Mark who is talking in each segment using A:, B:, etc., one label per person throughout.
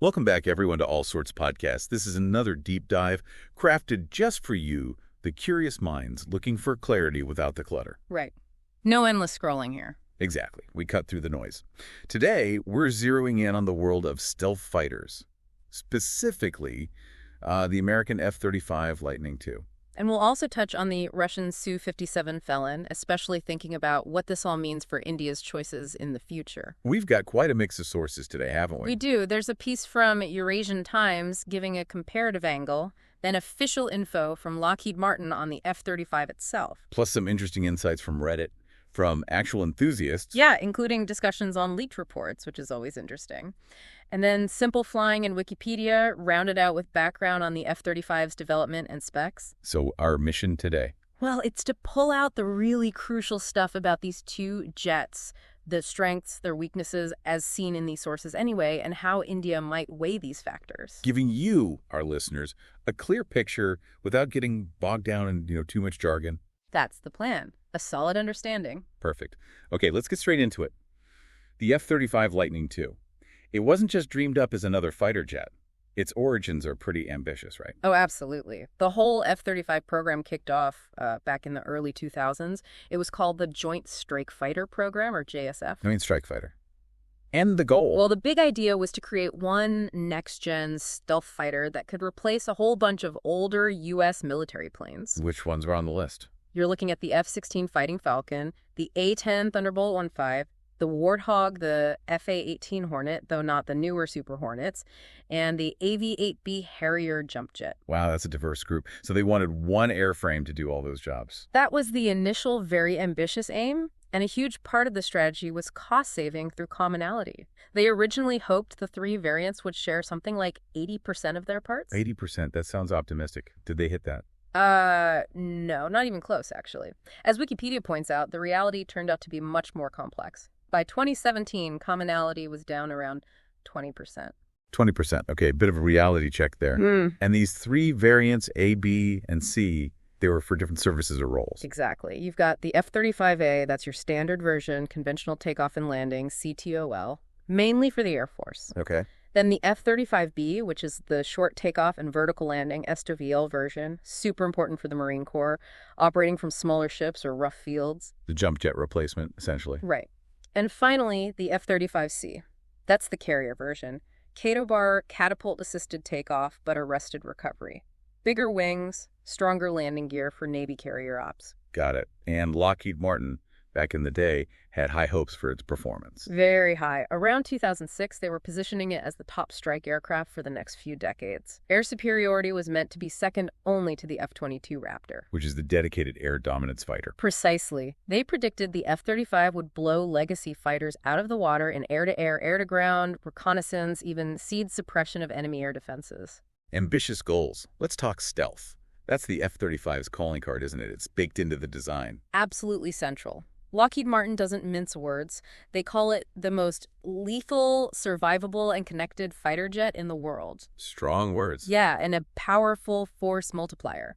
A: Welcome back, everyone, to All Sorts Podcast. This is another deep dive crafted just for you, the curious minds looking for clarity without the clutter.
B: Right. No endless scrolling here.
A: Exactly. We cut through the noise. Today, we're zeroing in on the world of stealth fighters, specifically the American F-35 Lightning II.
B: And we'll also touch on the Russian Su-57 Felon, especially thinking about what this all means for India's choices in the future.
A: We've got quite a mix of sources today, haven't we?
B: We do. There's a piece from Eurasian Times giving a comparative angle, then official info from Lockheed Martin on the F-35 itself.
A: Plus some interesting insights from Reddit, from actual enthusiasts.
B: Yeah, including discussions on leaked reports, which is always interesting. And then Simple Flying and Wikipedia rounded out with background on the F-35's development and specs.
A: So our mission today?
B: Well, it's to pull out the really crucial stuff about these two jets, the strengths, their weaknesses, as seen in these sources anyway, and how India might weigh these factors.
A: Giving you, our listeners, a clear picture without getting bogged down in too much jargon.
B: That's the plan. A solid understanding.
A: Perfect. Okay, let's get straight into it. The F-35 Lightning II. It wasn't just dreamed up as another fighter jet. Its origins are pretty ambitious, right?
B: Oh, absolutely. The whole F-35 program kicked off back in the early 2000s. It was called the Joint Strike Fighter Program, or JSF.
A: I mean, strike fighter. And the goal.
B: Well, the big idea was to create one next-gen stealth fighter that could replace a whole bunch of older U.S. military planes.
A: Which ones are on the list?
B: You're looking at the F-16 Fighting Falcon, the A-10 Thunderbolt 1.5, the Warthog, the FA-18 Hornet, though not the newer Super Hornets, and the AV-8B Harrier jump jet.
A: Wow, that's a diverse group. So they wanted one airframe to do all those jobs.
B: That was the initial very ambitious aim, and a huge part of the strategy was cost saving through commonality. They originally hoped the three variants would share something like 80% of their parts.
A: 80%, that sounds optimistic. Did they hit that?
B: No, not even close, actually. As Wikipedia points out, the reality turned out to be much more complex. By 2017, commonality was down around 20%.
A: 20%. Okay, a bit of a reality check there. And these three variants, A, B, and C, they were for different services or roles.
B: Exactly. You've got the F-35A, that's your standard version, conventional takeoff and landing, CTOL, mainly for the Air Force.
A: Okay.
B: Then the F-35B, which is the short takeoff and vertical landing STOVL version, super important for the Marine Corps, operating from smaller ships or rough fields.
A: The jump jet replacement, essentially.
B: Right. And finally, the F-35C. That's the carrier version. Kato bar, catapult-assisted takeoff, but arrested recovery. Bigger wings, stronger landing gear for Navy carrier ops.
A: Got it. And Lockheed Martin, back in the day, had high hopes for its performance.
B: Very high. Around 2006, they were positioning it as the top strike aircraft for the next few decades. Air superiority was meant to be second only to the F-22 Raptor.
A: Which is the dedicated air dominance fighter.
B: Precisely. They predicted the F-35 would blow legacy fighters out of the water in air-to-air, air-to-ground, reconnaissance, even seed suppression of enemy air defenses.
A: Ambitious goals. Let's talk stealth. That's the F-35's calling card, isn't it? It's baked into the design.
B: Absolutely central. Lockheed Martin doesn't mince words. They call it the most lethal, survivable, and connected fighter jet in the world.
A: Strong words.
B: Yeah, and a powerful force multiplier.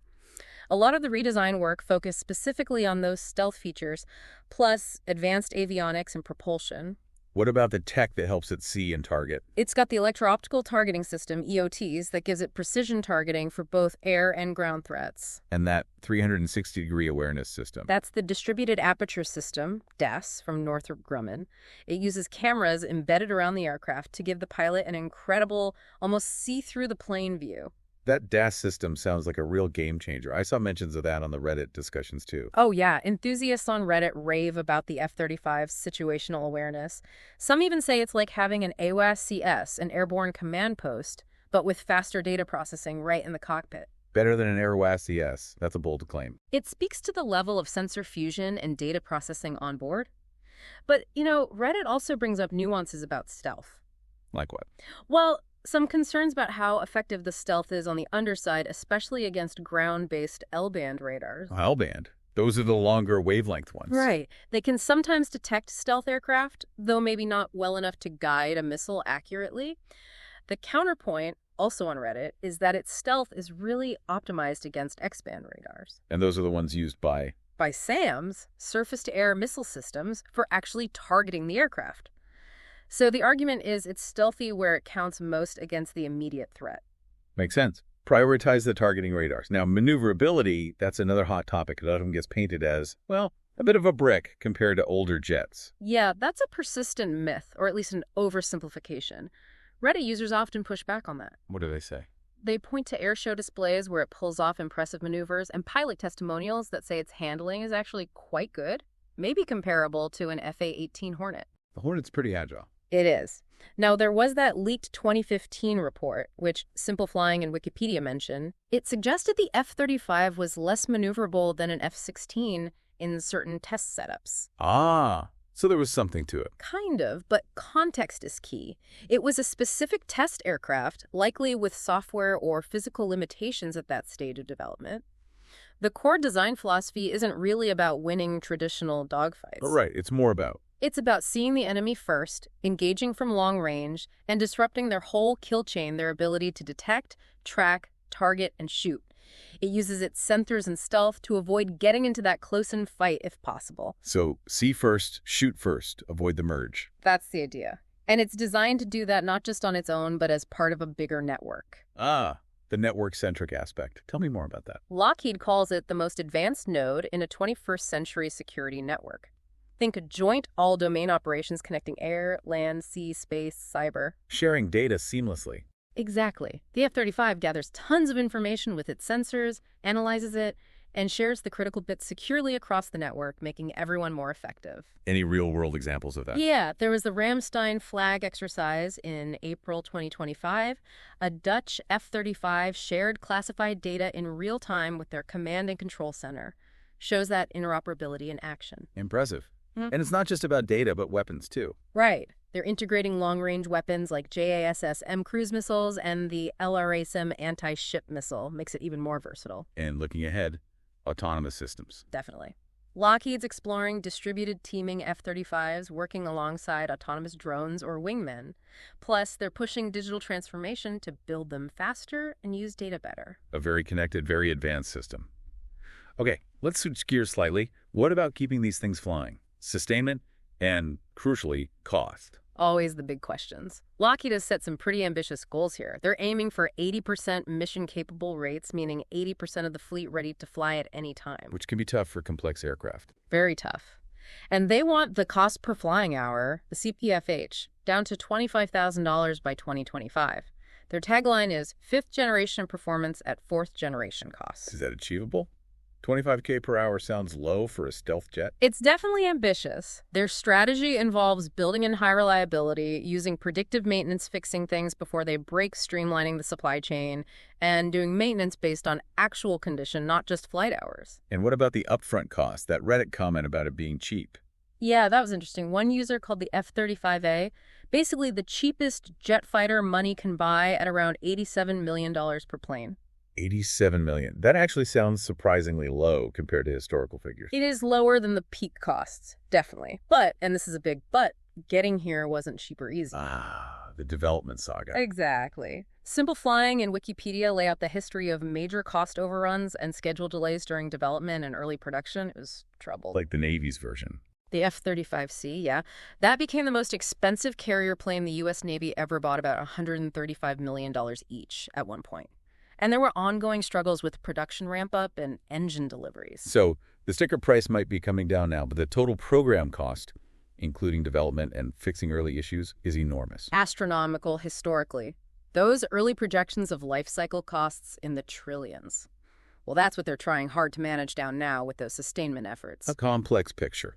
B: A lot of the redesign work focused specifically on those stealth features, plus advanced avionics and propulsion.
A: What about the tech that helps it see and target?
B: It's got the electro-optical targeting system, EOTs, that gives it precision targeting for both air and ground threats.
A: And that 360-degree awareness system.
B: That's the Distributed Aperture System, DAS, from Northrop Grumman. It uses cameras embedded around the aircraft to give the pilot an incredible, almost see-through-the-plane view.
A: That DAS system sounds like a real game changer. I saw mentions of that on the Reddit discussions, too.
B: Oh, yeah. Enthusiasts on Reddit rave about the F-35's situational awareness. Some even say it's like having an AWACS, an airborne command post, but with faster data processing right in the cockpit.
A: Better than an AWACS. That's a bold claim.
B: It speaks to the level of sensor fusion and data processing on board. But, Reddit also brings up nuances about stealth.
A: Like what?
B: Well, some concerns about how effective the stealth is on the underside, especially against ground-based L-band radars.
A: L-band? Those are the longer wavelength ones.
B: Right. They can sometimes detect stealth aircraft, though maybe not well enough to guide a missile accurately. The counterpoint, also on Reddit, is that its stealth is really optimized against X-band radars.
A: And those are the ones used by
B: SAMs, surface-to-air missile systems, for actually targeting the aircraft. So the argument is it's stealthy where it counts most against the immediate threat.
A: Makes sense. Prioritize the targeting radars. Now, maneuverability, that's another hot topic. It often gets painted as, well, a bit of a brick compared to older jets.
B: Yeah, that's a persistent myth, or at least an oversimplification. Reddit users often push back on that.
A: What do they say?
B: They point to airshow displays where it pulls off impressive maneuvers and pilot testimonials that say its handling is actually quite good, maybe comparable to an FA-18 Hornet.
A: The Hornet's pretty agile.
B: It is. Now, there was that leaked 2015 report, which Simple Flying and Wikipedia mention. It suggested the F-35 was less maneuverable than an F-16 in certain test setups.
A: Ah, so there was something to it.
B: Kind of, but context is key. It was a specific test aircraft, likely with software or physical limitations at that stage of development. The core design philosophy isn't really about winning traditional dogfights.
A: Right, it's more about.
B: It's about seeing the enemy first, engaging from long range, and disrupting their whole kill chain, their ability to detect, track, target, and shoot. It uses its sensors and stealth to avoid getting into that close-in fight if possible.
A: So, see first, shoot first, avoid the merge.
B: That's the idea. And it's designed to do that not just on its own, but as part of a bigger network.
A: Ah, the network-centric aspect. Tell me more about that.
B: Lockheed calls it the most advanced node in a 21st century security network. Think a joint all-domain operations connecting air, land, sea, space, cyber.
A: Sharing data seamlessly.
B: Exactly. The F-35 gathers tons of information with its sensors, analyzes it, and shares the critical bits securely across the network, making everyone more effective.
A: Any real-world examples of that?
B: Yeah, there was the Ramstein flag exercise in April 2025. A Dutch F-35 shared classified data in real time with their command and control center. Shows that interoperability in action.
A: Impressive. And it's not just about data, but weapons, too.
B: Right. They're integrating long-range weapons like JASSM cruise missiles, and the LRASM anti-ship missile makes it even more versatile.
A: And looking ahead, autonomous systems.
B: Definitely. Lockheed's exploring distributed teaming F-35s working alongside autonomous drones or wingmen. Plus, they're pushing digital transformation to build them faster and use data better.
A: A very connected, very advanced system. Okay, let's switch gears slightly. What about keeping these things flying? Sustainment, and, crucially, cost.
B: Always the big questions. Lockheed has set some pretty ambitious goals here. They're aiming for 80% mission-capable rates, meaning 80% of the fleet ready to fly at any time.
A: Which can be tough for complex aircraft.
B: Very tough. And they want the cost per flying hour, the CPFH, down to $25,000 by 2025. Their tagline is fifth-generation performance at fourth-generation cost.
A: Is that achievable? $25K per hour sounds low for a stealth jet.
B: It's definitely ambitious. Their strategy involves building in high reliability, using predictive maintenance, fixing things before they break, streamlining the supply chain, and doing maintenance based on actual condition, not just flight hours.
A: And what about the upfront cost? That Reddit comment about it being cheap.
B: Yeah, that was interesting. One user called the F-35A basically the cheapest jet fighter money can buy at around $87 million per plane.
A: $87 million. That actually sounds surprisingly low compared to historical figures.
B: It is lower than the peak costs, definitely. But, and this is a big but, getting here wasn't cheap or easy.
A: Ah, the development saga.
B: Exactly. Simple Flying and Wikipedia lay out the history of major cost overruns and schedule delays during development and early production. It was trouble.
A: Like the Navy's version.
B: The F-35C, yeah. That became the most expensive carrier plane the U.S. Navy ever bought, about $135 million each at one point. And there were ongoing struggles with production ramp-up and engine deliveries.
A: So the sticker price might be coming down now, but the total program cost, including development and fixing early issues, is enormous.
B: Astronomical historically. Those early projections of life cycle costs in the trillions. Well, that's what they're trying hard to manage down now with those sustainment efforts.
A: A complex picture.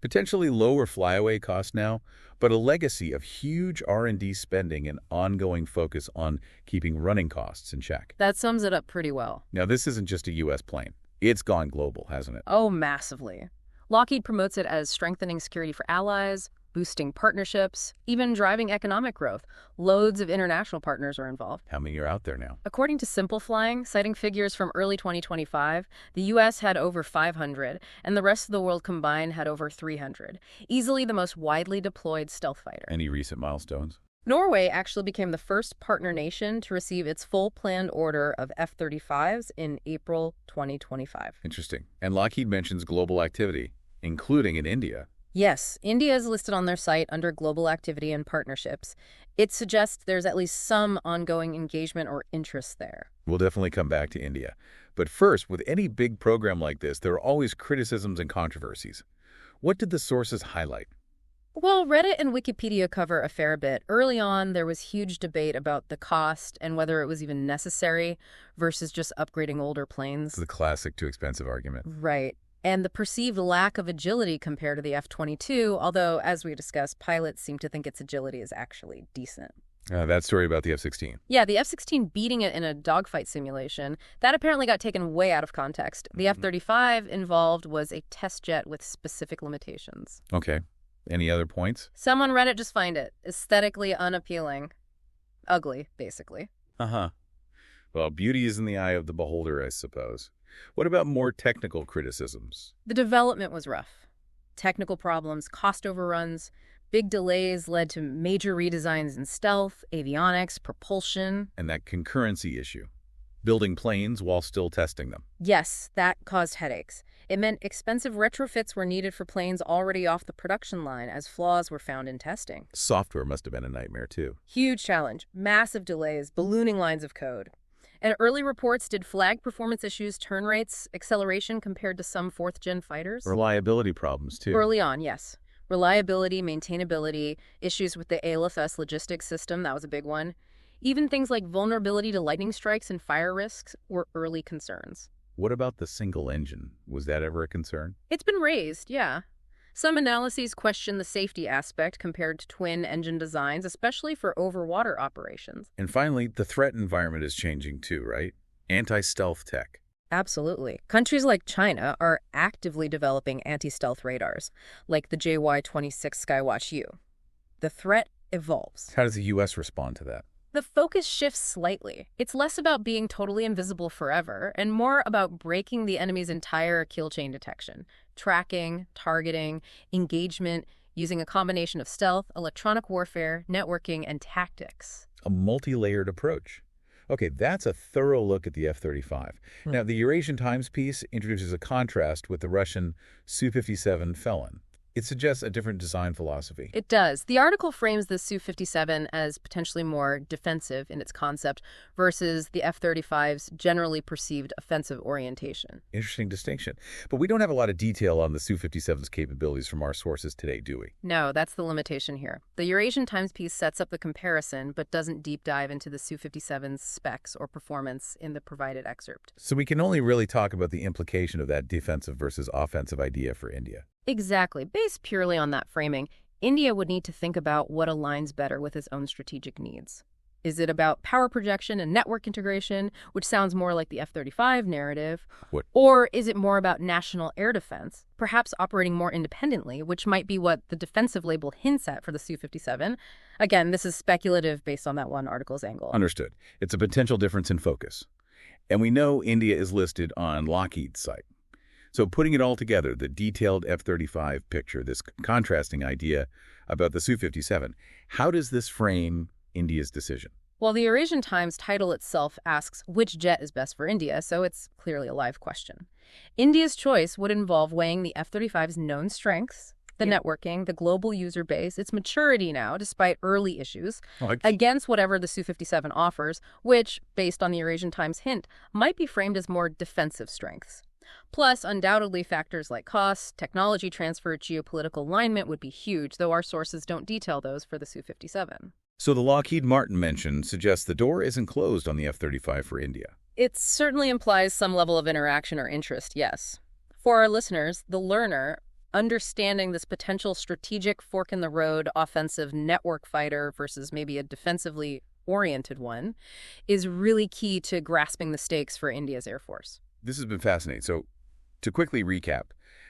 A: Potentially lower flyaway costs now, but a legacy of huge R&D spending and ongoing focus on keeping running costs in check.
B: That sums it up pretty well.
A: Now, this isn't just a U.S. plane. It's gone global, hasn't it?
B: Oh, massively. Lockheed promotes it as strengthening security for allies, boosting partnerships, even driving economic growth. Loads of international partners are involved.
A: How many are out there now?
B: According to Simple Flying, citing figures from early 2025, the U.S. had over 500, and the rest of the world combined had over 300. Easily the most widely deployed stealth fighter.
A: Any recent milestones?
B: Norway actually became the first partner nation to receive its full planned order of F-35s in April 2025.
A: Interesting. And Lockheed mentions global activity, including in India.
B: Yes, India is listed on their site under global activity and partnerships. It suggests there's at least some ongoing engagement or interest there.
A: We'll definitely come back to India. But first, with any big program like this, there are always criticisms and controversies. What did the sources highlight?
B: Well, Reddit and Wikipedia cover a fair bit. Early on, there was huge debate about the cost and whether it was even necessary versus just upgrading older planes.
A: The classic too expensive argument.
B: Right. And the perceived lack of agility compared to the F-22, although, as we discussed, pilots seem to think its agility is actually decent.
A: That story about the F-16.
B: Yeah, the F-16 beating it in a dogfight simulation, that apparently got taken way out of context. The F-35 involved was a test jet with specific limitations.
A: Okay. Any other points?
B: Some on Reddit just find it aesthetically unappealing. Ugly, basically.
A: Uh-huh. Well, beauty is in the eye of the beholder, I suppose. What about more technical criticisms?
B: The development was rough. Technical problems, cost overruns, big delays led to major redesigns in stealth, avionics, propulsion.
A: And that concurrency issue. Building planes while still testing them.
B: Yes, that caused headaches. It meant expensive retrofits were needed for planes already off the production line as flaws were found in testing.
A: Software must have been a nightmare, too.
B: Huge challenge, massive delays, ballooning lines of code. And early reports did flag performance issues, turn rates, acceleration compared to some fourth-gen fighters.
A: Reliability problems, too.
B: Early on, yes. Reliability, maintainability, issues with the ALFS logistics system, that was a big one. Even things like vulnerability to lightning strikes and fire risks were early concerns.
A: What about the single engine? Was that ever a concern?
B: It's been raised, yeah. Some analyses question the safety aspect compared to twin-engine designs, especially for over-water operations.
A: And finally, the threat environment is changing too, right? Anti-stealth tech.
B: Absolutely. Countries like China are actively developing anti-stealth radars, like the JY-26 Skywatch-U. The threat evolves.
A: How does the U.S. respond to that?
B: The focus shifts slightly. It's less about being totally invisible forever and more about breaking the enemy's entire kill chain detection, tracking, targeting, engagement, using a combination of stealth, electronic warfare, networking, and tactics.
A: A multi-layered approach. Okay, that's a thorough look at the F-35. Now, the Eurasian Times piece introduces a contrast with the Russian Su-57 Felon. It suggests a different design philosophy.
B: It does. The article frames the Su-57 as potentially more defensive in its concept versus the F-35's generally perceived offensive orientation.
A: Interesting distinction. But we don't have a lot of detail on the Su-57's capabilities from our sources today, do we?
B: No, that's the limitation here. The Eurasian Times piece sets up the comparison but doesn't deep dive into the Su-57's specs or performance in the provided excerpt.
A: So we can only really talk about the implication of that defensive versus offensive idea for India.
B: Exactly. Based purely on that framing, India would need to think about what aligns better with its own strategic needs. Is it about power projection and network integration, which sounds more like the F-35 narrative?
A: What?
B: Or is it more about national air defense, perhaps operating more independently, which might be what the defensive label hints at for the Su-57? Again, this is speculative based on that one article's angle.
A: Understood. It's a potential difference in focus. And we know India is listed on Lockheed's site. So putting it all together, the detailed F-35 picture, this contrasting idea about the Su-57, how does this frame India's decision?
B: Well, the Eurasian Times title itself asks which jet is best for India, so it's clearly a live question. India's choice would involve weighing the F-35's known strengths, the networking, the global user base, its maturity now, despite early issues, against whatever the Su-57 offers, which, based on the Eurasian Times hint, might be framed as more defensive strengths. Plus, undoubtedly, factors like cost, technology transfer, geopolitical alignment would be huge, though our sources don't detail those for the Su-57.
A: So the Lockheed Martin mention suggests the door isn't closed on the F-35 for India.
B: It certainly implies some level of interaction or interest, yes. For our listeners, the learner, understanding this potential strategic fork-in-the-road offensive network fighter versus maybe a defensively oriented one, is really key to grasping the stakes for India's Air Force.
A: This has been fascinating. So to quickly recap,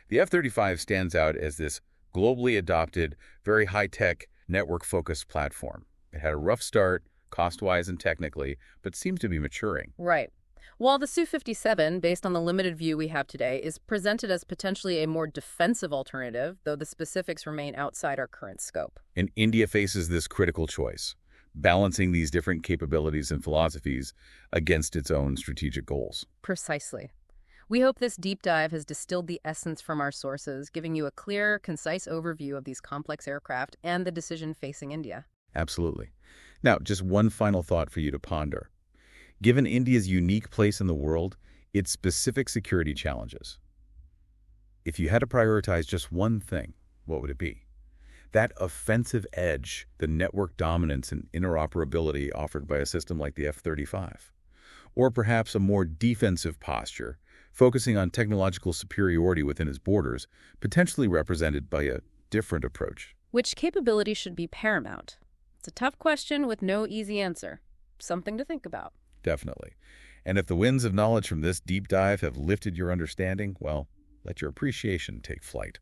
A: the F-35 stands out as this globally adopted, very high-tech, network-focused platform. It had a rough start, cost-wise and technically, but seems to be maturing.
B: Right. While the Su-57, based on the limited view we have today, is presented as potentially a more defensive alternative, though the specifics remain outside our current scope.
A: And India faces this critical choice, balancing these different capabilities and philosophies against its own strategic goals.
B: Precisely. We hope this deep dive has distilled the essence from our sources, giving you a clear, concise overview of these complex aircraft and the decision facing India.
A: Absolutely. Now, just one final thought for you to ponder. Given India's unique place in the world, its specific security challenges, if you had to prioritize just one thing, what would it be? That offensive edge, the network dominance and interoperability offered by a system like the F-35. Or perhaps a more defensive posture, focusing on technological superiority within its borders, potentially represented by a different approach.
B: Which capability should be paramount? It's a tough question with no easy answer. Something to think about.
A: Definitely. And if the winds of knowledge from this deep dive have lifted your understanding, well, let your appreciation take flight.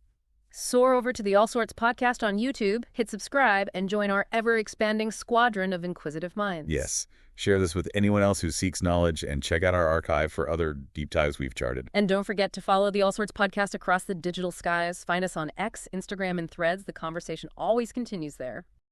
B: Soar over to the All Sorts podcast on YouTube, hit subscribe, and join our ever-expanding squadron of inquisitive minds.
A: Yes. Share this with anyone else who seeks knowledge, and check out our archive for other deep dives we've charted.
B: And don't forget to follow the All Sorts podcast across the digital skies. Find us on X, Instagram, and Threads. The conversation always continues there.